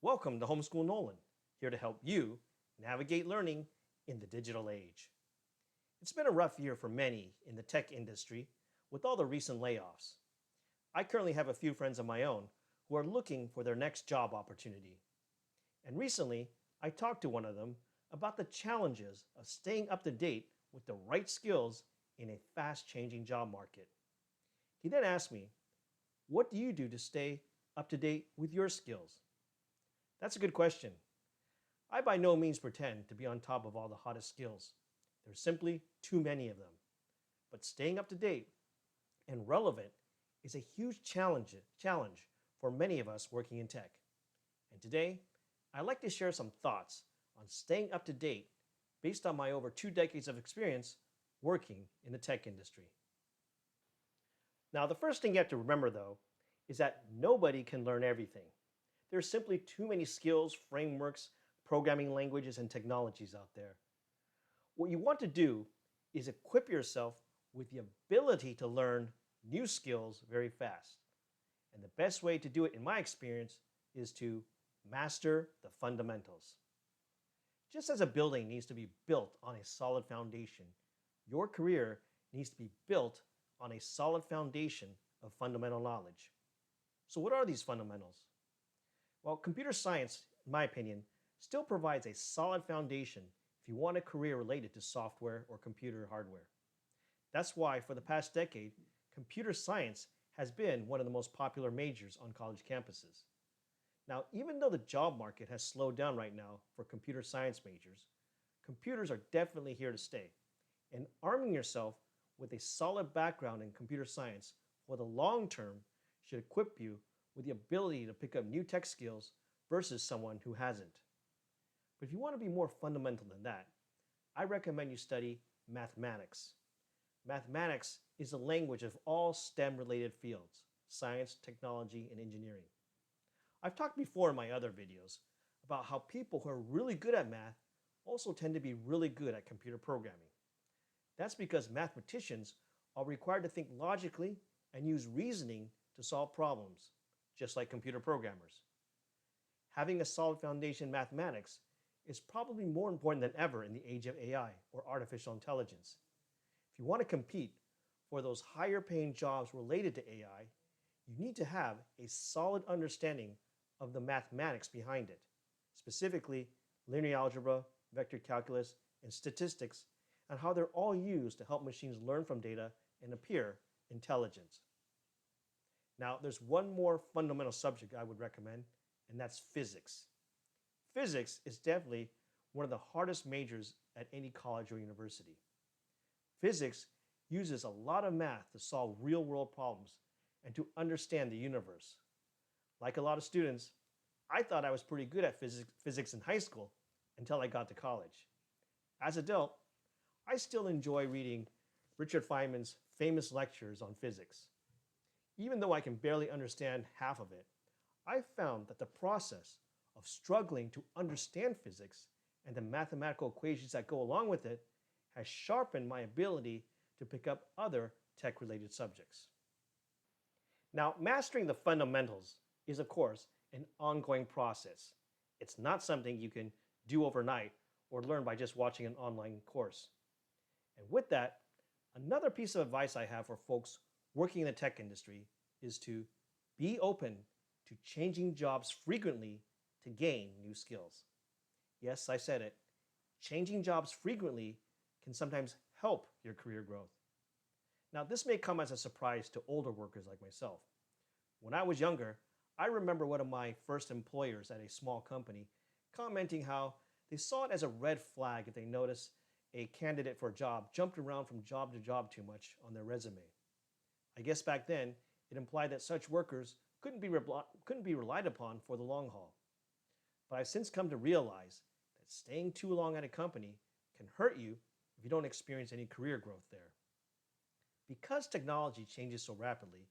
Welcome to Homeschool Nolan, here to help you navigate learning in the digital age. It's been a rough year for many in the tech industry with all the recent layoffs. I currently have a few friends of my own who are looking for their next job opportunity. And recently, I talked to one of them about the challenges of staying up to date with the right skills in a fast changing job market. He then asked me, "What do you do to stay up to date with your skills?" That's a good question. I by no means pretend to be on top of all the hottest skills. There's simply too many of them. But staying up to date and relevant is a huge challenge for many of us working in tech. And today, I'd like to share some thoughts on staying up to date based on my over 2 decades of experience working in the tech industry. Now, the first thing you have to remember, though, is that nobody can learn everything. There's simply too many skills, frameworks, programming languages, and technologies out there. What you want to do is equip yourself with the ability to learn new skills very fast. And the best way to do it, in my experience, is to master the fundamentals. Just as a building needs to be built on a solid foundation, your career needs to be built on a solid foundation of fundamental knowledge. So, what are these fundamentals? Well, computer science, in my opinion, still provides a solid foundation if you want a career related to software or computer hardware. That's why, for the past decade, computer science has been one of the most popular majors on college campuses. Now, even though the job market has slowed down right now for computer science majors, computers are definitely here to stay. And arming yourself with a solid background in computer science for the long term should equip you with the ability to pick up new tech skills versus someone who hasn't. But if you want to be more fundamental than that, I recommend you study mathematics. Mathematics is the language of all STEM related fields: science, technology, and engineering. I've talked before in my other videos about how people who are really good at math also tend to be really good at computer programming. That's because mathematicians are required to think logically and use reasoning to solve problems, just like computer programmers. Having a solid foundation in mathematics is probably more important than ever in the age of AI or artificial intelligence. If you want to compete for those higher paying jobs related to AI, you need to have a solid understanding of the mathematics behind it, specifically linear algebra, vector calculus, and statistics, and how they're all used to help machines learn from data and appear intelligent. Now, there's one more fundamental subject I would recommend, and that's physics. Physics is definitely one of the hardest majors at any college or university. Physics uses a lot of math to solve real world problems and to understand the universe. Like a lot of students, I thought I was pretty good at physics in high school until I got to college. As an adult, I still enjoy reading Richard Feynman's famous lectures on physics. Even though I can barely understand half of it, I've found that the process of struggling to understand physics and the mathematical equations that go along with it has sharpened my ability to pick up other tech related subjects. Now, mastering the fundamentals is, of course, an ongoing process. It's not something you can do overnight or learn by just watching an online course. And with that, another piece of advice I have for folks working in the tech industry is to be open to changing jobs frequently to gain new skills. Yes, I said it. Changing jobs frequently can sometimes help your career growth. Now, this may come as a surprise to older workers like myself. When I was younger, I remember one of my first employers at a small company commenting how they saw it as a red flag if they noticed a candidate for a job jumped around from job to job too much on their resume. I guess back then, it implied that such workers couldn't be relied upon for the long haul. But I've since come to realize that staying too long at a company can hurt you if you don't experience any career growth there. Because technology changes so rapidly,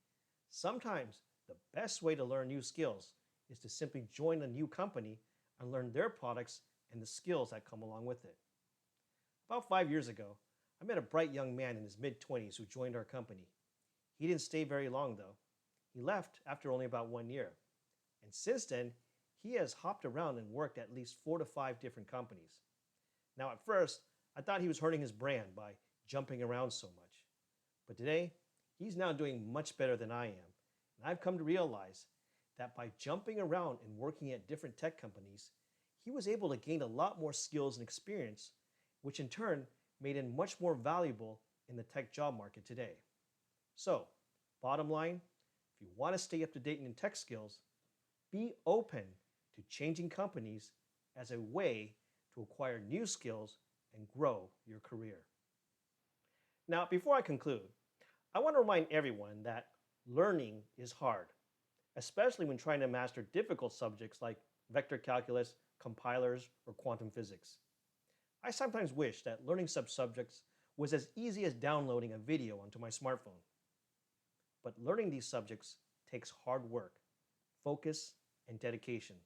sometimes the best way to learn new skills is to simply join a new company and learn their products and the skills that come along with it. About 5 years ago, I met a bright young man in his mid 20s who joined our company. He didn't stay very long though. He left after only about 1 year. And since then, he has hopped around and worked at least 4 to 5 different companies. Now, at first, I thought he was hurting his brand by jumping around so much. But today, he's now doing much better than I am. And I've come to realize that by jumping around and working at different tech companies, he was able to gain a lot more skills and experience, which in turn made him much more valuable in the tech job market today. So, bottom line, if you want to stay up to date in tech skills, be open to changing companies as a way to acquire new skills and grow your career. Now, before I conclude, I want to remind everyone that learning is hard, especially when trying to master difficult subjects like vector calculus, compilers, or quantum physics. I sometimes wish that learning such subjects was as easy as downloading a video onto my smartphone. But learning these subjects takes hard work, focus, and dedication.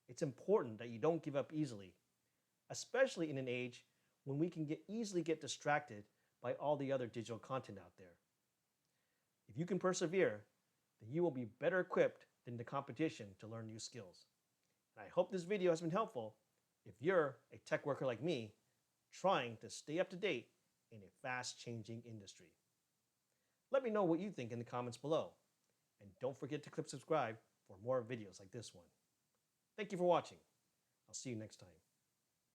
It's important that you don't give up easily, especially in an age when we can easily get distracted by all the other digital content out there. If you can persevere, then you will be better equipped than the competition to learn new skills. And I hope this video has been helpful if you're a tech worker like me trying to stay up to date in a fast-changing industry. Let me know what you think in the comments below. And don't forget to click subscribe for more videos like this one. Thank you for watching. I'll see you next time.